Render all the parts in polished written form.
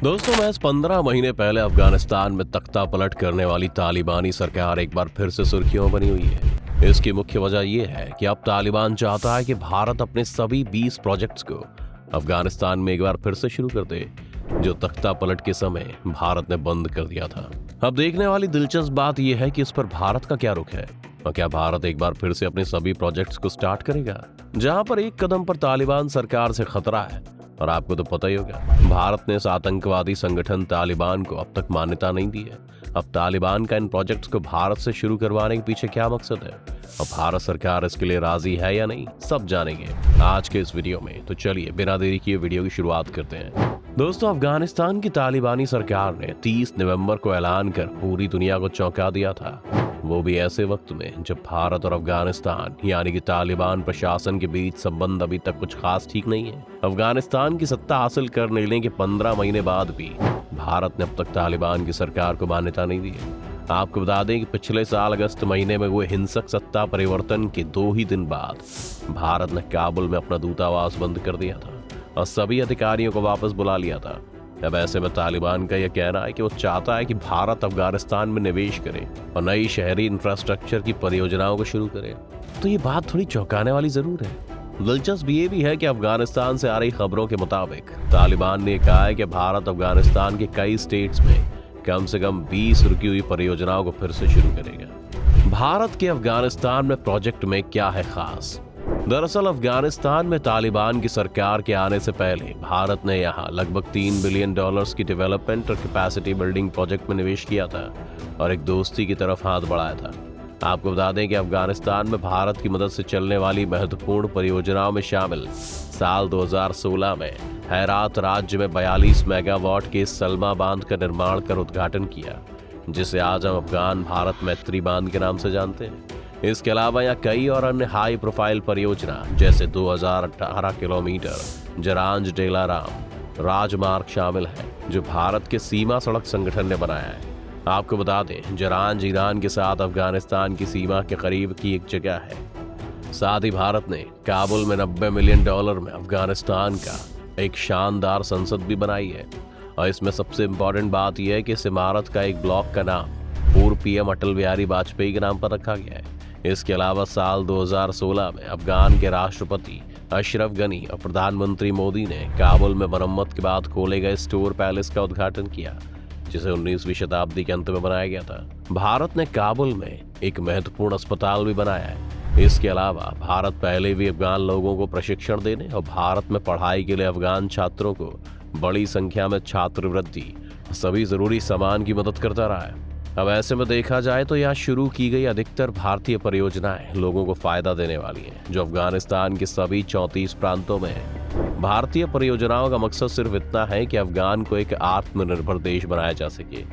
दोस्तों, महज 15 महीने पहले अफगानिस्तान में तख्ता पलट करने वाली तालिबानी सरकार एक बार फिर से सुर्खियों में बनी हुई है। इसकी मुख्य वजह यह है कि अब तालिबान चाहता है कि भारत अपने सभी 20 प्रोजेक्ट्स को अफगानिस्तान में एक बार फिर से शुरू कर दे, जो तख्ता पलट के समय भारत ने बंद कर दिया था। अब देखने वाली दिलचस्प बात यह है कि इस पर भारत का क्या रुख है और क्या भारत एक बार फिर से अपने सभी प्रोजेक्ट्स को स्टार्ट करेगा। जहां पर एक कदम पर तालिबान सरकार से खतरा है, और आपको तो पता ही होगा, भारत ने इस आतंकवादी संगठन तालिबान को अब तक मान्यता नहीं दी है। अब तालिबान का इन प्रोजेक्ट्स को भारत से शुरू करवाने के पीछे क्या मकसद है और भारत सरकार इसके लिए राजी है या नहीं, सब जानेंगे आज के इस वीडियो में। तो चलिए बिना देरी किए वीडियो की शुरुआत करते हैं। दोस्तों, अफगानिस्तान की तालिबानी सरकार ने 30 नवंबर को ऐलान कर पूरी दुनिया को चौंका दिया था, वो भी ऐसे वक्त में जब भारत और अफगानिस्तान यानी कि तालिबान प्रशासन के बीच संबंध अभी तक कुछ खास ठीक नहीं है। अफगानिस्तान की सत्ता हासिल कर लेने के 15 महीने बाद भी भारत ने अब तक तालिबान की सरकार को मान्यता नहीं दी है। आपको बता दें कि पिछले साल अगस्त महीने में हुए हिंसक सत्ता परिवर्तन के 2 ही दिन बाद भारत ने काबुल में अपना दूतावास बंद कर दिया था और सभी अधिकारियों को वापस बुला लिया था। अब ऐसे में तालिबान का यह कहना है कि वो चाहता है कि भारत अफगानिस्तान में निवेश करे और नई शहरी इंफ्रास्ट्रक्चर की परियोजनाओं को शुरू करे। तो ये बात थोड़ी चौंकाने वाली जरूर है। दिलचस्प ये भी है कि अफगानिस्तान से आ रही खबरों के मुताबिक तालिबान ने कहा है कि भारत अफगानिस्तान के कई स्टेट्स में कम से कम 20 रुकी हुई परियोजनाओं को फिर से शुरू करेगा। भारत के अफगानिस्तान में प्रोजेक्ट में क्या है खास? दरअसल अफगानिस्तान में तालिबान की सरकार के आने से पहले भारत ने यहाँ लगभग $3 बिलियन की डेवलपमेंट और कैपेसिटी बिल्डिंग प्रोजेक्ट में निवेश किया था और एक दोस्ती की तरफ हाथ बढ़ाया था। आपको बता दें कि अफगानिस्तान में भारत की मदद से चलने वाली महत्वपूर्ण परियोजनाओं में शामिल साल 2016 में हेरात राज्य में 42 मेगावाट के सलमा बांध का निर्माण कर उद्घाटन किया, जिसे आज हम अफगान भारत मैत्री बांध के नाम से जानते हैं। इसके अलावा यहाँ कई और अन्य हाई प्रोफाइल परियोजना जैसे 2018 किलोमीटर जरांज डेलाराम राजमार्ग शामिल है, जो भारत के सीमा सड़क संगठन ने बनाया है। आपको बता दें, जरांज ईरान के साथ अफगानिस्तान की सीमा के करीब की एक जगह है। साथ ही भारत ने काबुल में $90 मिलियन में अफगानिस्तान का एक शानदार संसद भी बनाई है और इसमें सबसे इम्पोर्टेंट बात यह है कि इस इमारत का एक ब्लॉक का नाम पूर्व पीएम अटल बिहारी वाजपेयी के नाम पर रखा गया है। इसके अलावा साल 2016 में अफगान के राष्ट्रपति अशरफ गनी और प्रधानमंत्री मोदी ने काबुल में मरम्मत के बाद खोले गए स्टोर पैलेस का उद्घाटन किया, जिसे 19वीं शताब्दी के अंत में बनाया गया था। भारत ने काबुल में एक महत्वपूर्ण अस्पताल भी बनाया है। इसके अलावा भारत पहले भी अफगान लोगों को प्रशिक्षण देने और भारत में पढ़ाई के लिए अफगान छात्रों को बड़ी संख्या में छात्रवृत्ति सभी जरूरी सामान की मदद करता रहा है। अब ऐसे में देखा जाए तो यहाँ शुरू की गई अधिकतर भारतीय परियोजनाएं लोगों को फायदा देने वाली हैं, जो अफगानिस्तान के सभी 34 प्रांतों में है। भारतीय परियोजनाओं का मकसद सिर्फ इतना है कि अफगान को एक आत्मनिर्भर देश बनाया जा सके।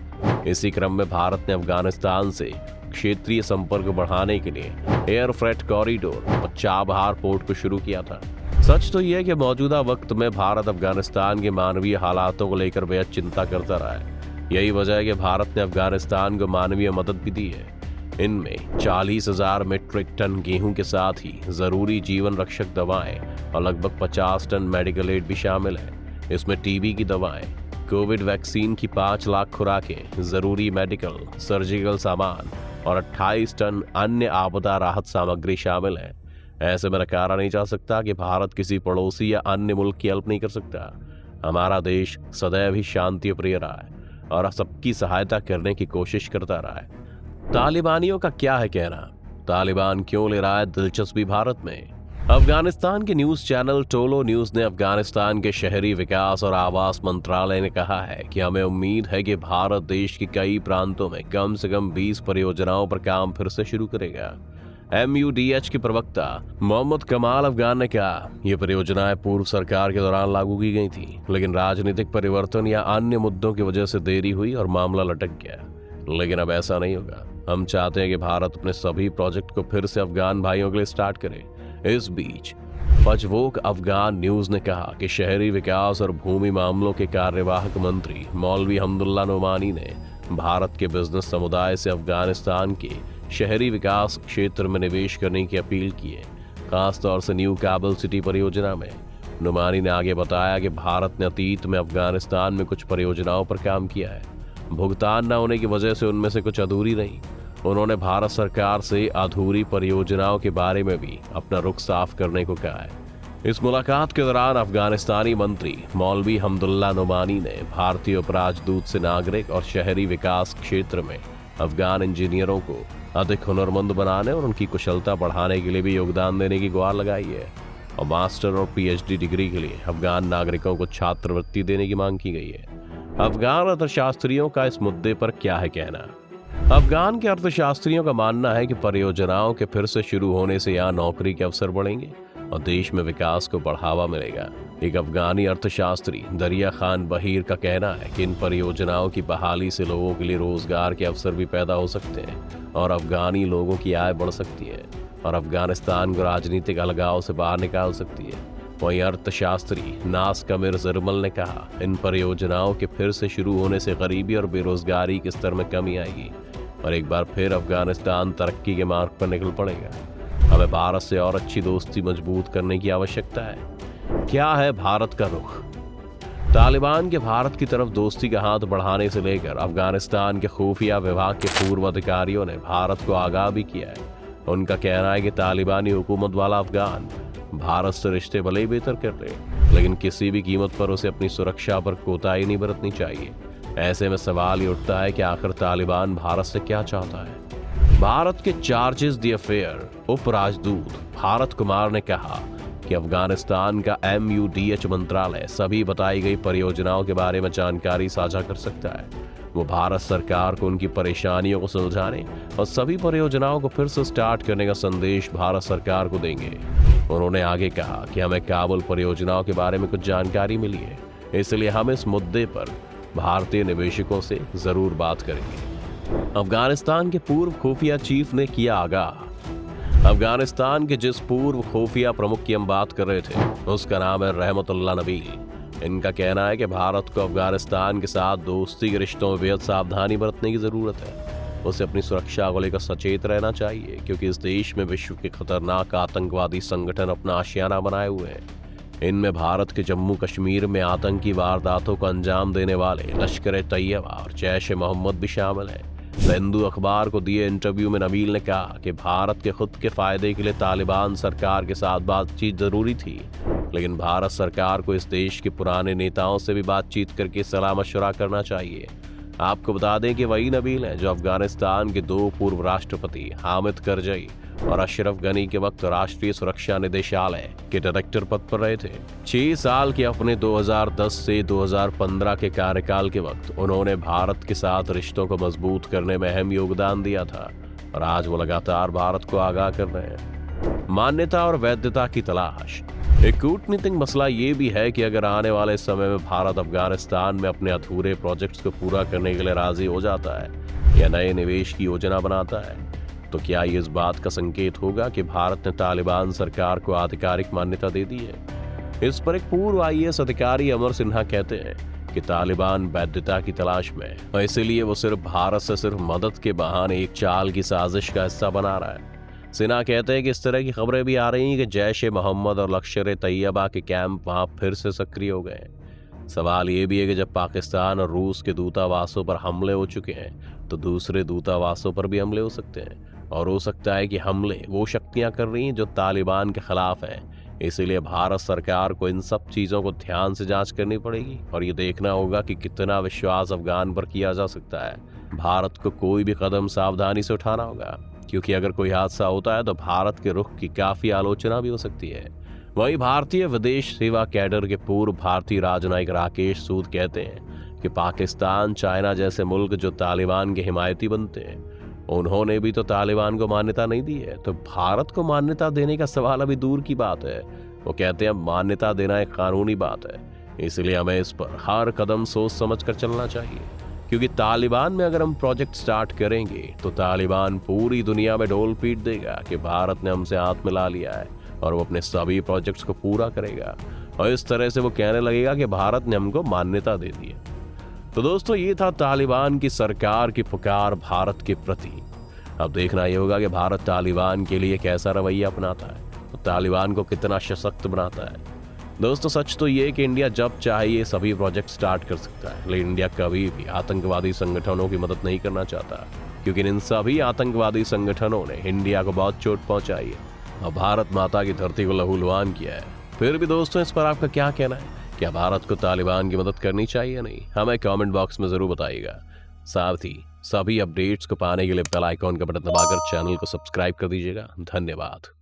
इसी क्रम में भारत ने अफगानिस्तान से क्षेत्रीय संपर्क बढ़ाने के लिए एयर फ्रेट कॉरिडोर और चाबहार पोर्ट को शुरू किया था। सच तो यह है कि मौजूदा वक्त में भारत अफगानिस्तान के मानवीय हालातों को लेकर बेहद चिंता करता रहा है। यही वजह है कि भारत ने अफगानिस्तान को मानवीय मदद भी दी है। इनमें 40,000 मीट्रिक टन गेहूं के साथ ही जरूरी जीवन रक्षक दवाएं और लगभग 50 टन मेडिकल एड भी शामिल है। इसमें टीबी की दवाएं, कोविड वैक्सीन की 5 लाख खुराकें, जरूरी मेडिकल सर्जिकल सामान और 28 टन अन्य आपदा राहत सामग्री शामिल है। ऐसे में नकारा नहीं जा सकता कि भारत किसी पड़ोसी या अन्य मुल्क की हेल्प नहीं कर सकता। हमारा देश सदैव ही शांति प्रिय रहा है और सबकी सहायता करने की कोशिश करता रहा है। तालिबानियों का क्या है कहना? तालिबान क्यों ले रहा है दिलचस्पी भारत में? अफगानिस्तान के न्यूज चैनल टोलो न्यूज ने अफगानिस्तान के शहरी विकास और आवास मंत्रालय ने कहा है कि हमें उम्मीद है कि भारत देश के कई प्रांतों में कम से कम 20 परियोजनाओं पर काम फिर से शुरू करेगा। MUDH के प्रवक्ता मोहम्मद कमाल अफगान ने कहा, ये परियोजनाएं पूर्व सरकार के दौरान लागू की गई थी, लेकिन राजनीतिक परिवर्तन या अन्य मुद्दों की वजह से देरी हुई और मामला लटक गया। लेकिन अब ऐसा नहीं होगा। हम चाहते हैं कि भारत अपने सभी प्रोजेक्ट को फिर से अफगान भाइयों के लिए स्टार्ट करे। इस बीच पजवोक अफगान न्यूज ने कहा कि शहरी विकास और भूमि मामलों के कार्यवाहक मंत्री मौलवी हमदुल्ला नोमानी ने भारत के बिजनेस समुदाय से अफगानिस्तान के शहरी विकास क्षेत्र में निवेश करने की अपील की है, खासतौर से न्यू काबुल सिटी परियोजना में। नुमानी ने आगे बताया कि भारत ने अतीत में अफगानिस्तान में कुछ परियोजनाओं पर काम किया है। भुगतान न होने की वजह से उनमें से कुछ अधूरी रही। उन्होंने भारत सरकार से अधूरी परियोजनाओं के बारे में भी अपना रुख साफ करने को कहा है। इस मुलाकात के दौरान अफगानिस्तानी मंत्री मौलवी हमदुल्ला नुमानी ने भारतीय उपराजदूत से नागरिक और शहरी विकास क्षेत्र में अफगान इंजीनियरों को अधिक हुनरमंद बनाने और उनकी कुशलता बढ़ाने के लिए भी योगदान देने की गुहार लगाई है और मास्टर और पीएचडी डिग्री के लिए अफगान नागरिकों को छात्रवृत्ति देने की मांग की गई है। अफगान अर्थशास्त्रियों का इस मुद्दे पर क्या है कहना? अफगान के अर्थशास्त्रियों का मानना है कि परियोजनाओं के फिर से शुरू होने से यहाँ नौकरी के अवसर बढ़ेंगे और देश में विकास को बढ़ावा मिलेगा। एक अफगानी अर्थशास्त्री दरिया खान बहीर का कहना है कि इन परियोजनाओं की बहाली से लोगों के लिए रोजगार के अवसर भी पैदा हो सकते हैं और अफगानी लोगों की आय बढ़ सकती है और अफगानिस्तान को राजनीतिक अलगाव से बाहर निकाल सकती है। वहीं अर्थशास्त्री नास कमिर जरमल ने कहा, इन परियोजनाओं के फिर से शुरू होने से गरीबी और बेरोजगारी के स्तर में कमी आएगी और एक बार फिर अफगानिस्तान तरक्की के मार्ग पर निकल पड़ेगा। हमें भारत से और अच्छी दोस्ती मजबूत करने की आवश्यकता है। क्या है भारत का रुख? तालिबान के भारत की तरफ दोस्ती का हाथ बढ़ाने से लेकर अफगानिस्तान के खुफिया विभाग के पूर्व अधिकारियों ने भारत को आगाह भी किया है। उनका कहना है कि तालिबानी हुकूमत वाला अफगान भारत से रिश्ते भले ही बेहतर कर ले, लेकिन किसी भी कीमत पर उसे अपनी सुरक्षा पर कोताही नहीं बरतनी चाहिए। ऐसे में सवाल ये उठता है कि आखिर तालिबान भारत से क्या चाहता है? भारत के चार्जेस द अफेयर उप राजदूत भारत कुमार ने कहा कि अफगानिस्तान का MUDH मंत्रालय सभी बताई गई परियोजनाओं के बारे में जानकारी साझा कर सकता है। वो भारत सरकार को उनकी परेशानियों को सुलझाने और सभी परियोजनाओं को फिर से स्टार्ट करने का संदेश भारत सरकार को देंगे। उन्होंने आगे कहा कि हमें काबुल परियोजनाओं के बारे में कुछ जानकारी मिली है, इसलिए हम इस मुद्दे पर भारतीय निवेशकों से जरूर बात करेंगे। अफगानिस्तान के पूर्व खुफिया चीफ ने किया आगाह। अफगानिस्तान के जिस पूर्व खुफिया प्रमुख की हम बात कर रहे थे उसका नाम है रहमतुल्लाह नबील। इनका कहना है कि भारत को अफगानिस्तान के साथ दोस्ती के रिश्तों में बेहद सावधानी बरतने की जरूरत है। उसे अपनी सुरक्षा को लेकर सचेत रहना चाहिए क्योंकि इस देश में विश्व के खतरनाक आतंकवादी संगठन अपना आशियाना बनाए हुए हैं। इनमें भारत के जम्मू कश्मीर में आतंकी वारदातों को अंजाम देने वाले लश्कर तैयबा और जैश ए मोहम्मद भी शामिल है। हिंदू अखबार को दिए इंटरव्यू में नबील ने कहा कि भारत के खुद के फायदे के लिए तालिबान सरकार के साथ बातचीत जरूरी थी, लेकिन भारत सरकार को इस देश के पुराने नेताओं से भी बातचीत करके सलाह मशवरा करना चाहिए। आपको बता दें कि वही नबील हैं जो अफगानिस्तान के 2 पूर्व राष्ट्रपति हामिद करजई और अशरफ गनी के वक्त राष्ट्रीय सुरक्षा निदेशालय के डायरेक्टर पद पर रहे थे। 6 साल के अपने 2010 से 2015 के कार्यकाल के वक्त उन्होंने भारत के साथ रिश्तों को मजबूत करने में अहम योगदान दिया था और आज वो लगातार भारत को आगाह कर रहे हैं। मान्यता और वैधता की तलाश। एक कूटनीतिक मसला ये भी है कि अगर आने वाले समय में भारत अफगानिस्तान में अपने अधूरे प्रोजेक्ट्स को पूरा करने के लिए राजी हो जाता है या नए निवेश की योजना बनाता है, तो क्या ये इस बात का संकेत होगा कि भारत ने तालिबान सरकार को आधिकारिक मान्यता दे दी है? इस पर एक पूर्व IAS अधिकारी अमर सिन्हा कहते हैं कि तालिबान वैधता की तलाश में है और इसीलिए वो सिर्फ भारत से सिर्फ मदद के बहाने एक चाल की साजिश का हिस्सा बना रहा है। सिन्हा कहते हैं कि इस तरह की खबरें भी आ रही हैं कि जैश ए मोहम्मद और लश्कर तैयबा के कैंप वहां फिर से सक्रिय हो गए हैं। सवाल ये भी है कि जब पाकिस्तान और रूस के दूतावासों पर हमले हो चुके हैं तो दूसरे दूतावासों पर भी हमले हो सकते हैं और हो सकता है कि हमले वो शक्तियां कर रही हैं जो तालिबान के खिलाफ हैं। इसीलिए भारत सरकार को इन सब चीज़ों को ध्यान से जांच करनी पड़ेगी और ये देखना होगा कि कितना विश्वास अफगान पर किया जा सकता है। भारत को कोई भी कदम सावधानी से उठाना होगा क्योंकि अगर कोई हादसा होता है तो भारत के रुख की काफ़ी आलोचना भी हो सकती है। वहीं भारतीय विदेश सेवा कैडर के पूर्व भारतीय राजनयिक राकेश सूद कहते हैं कि पाकिस्तान, चाइना जैसे मुल्क जो तालिबान के हिमायती बनते हैं, उन्होंने भी तो तालिबान को मान्यता नहीं दी है, तो भारत को मान्यता देने का सवाल अभी दूर की बात है। वो कहते हैं मान्यता देना एक कानूनी बात है, इसलिए हमें इस पर हर कदम सोच समझ कर चलना चाहिए क्योंकि तालिबान में अगर हम प्रोजेक्ट स्टार्ट करेंगे तो तालिबान पूरी दुनिया में ढोल पीट देगा कि भारत ने हमसे हाथ मिला लिया है और वो अपने सभी प्रोजेक्ट्स को पूरा करेगा और इस तरह से वो कहने लगेगा कि भारत ने हमको मान्यता दे दी है। तो दोस्तों, ये था तालिबान की सरकार की पुकार भारत के प्रति। अब देखना ये होगा कि भारत तालिबान के लिए कैसा रवैया अपनाता है, तो तालिबान को कितना सशक्त बनाता है। दोस्तों सच तो ये कि इंडिया जब चाहे ये सभी प्रोजेक्ट स्टार्ट कर सकता है, लेकिन इंडिया कभी भी आतंकवादी संगठनों की मदद नहीं करना चाहता, क्योंकि इन सभी आतंकवादी संगठनों ने इंडिया को बहुत चोट पहुंचाई है और भारत माता की धरती को लहूलुहान किया है। फिर भी दोस्तों इस पर आपका क्या कहना है? क्या भारत को तालिबान की मदद करनी चाहिए या नहीं? हमें कमेंट बॉक्स में जरूर बताइएगा। साथ ही सभी अपडेट्स को पाने के लिए बेल आइकॉन का बटन दबाकर चैनल को सब्सक्राइब कर दीजिएगा। धन्यवाद।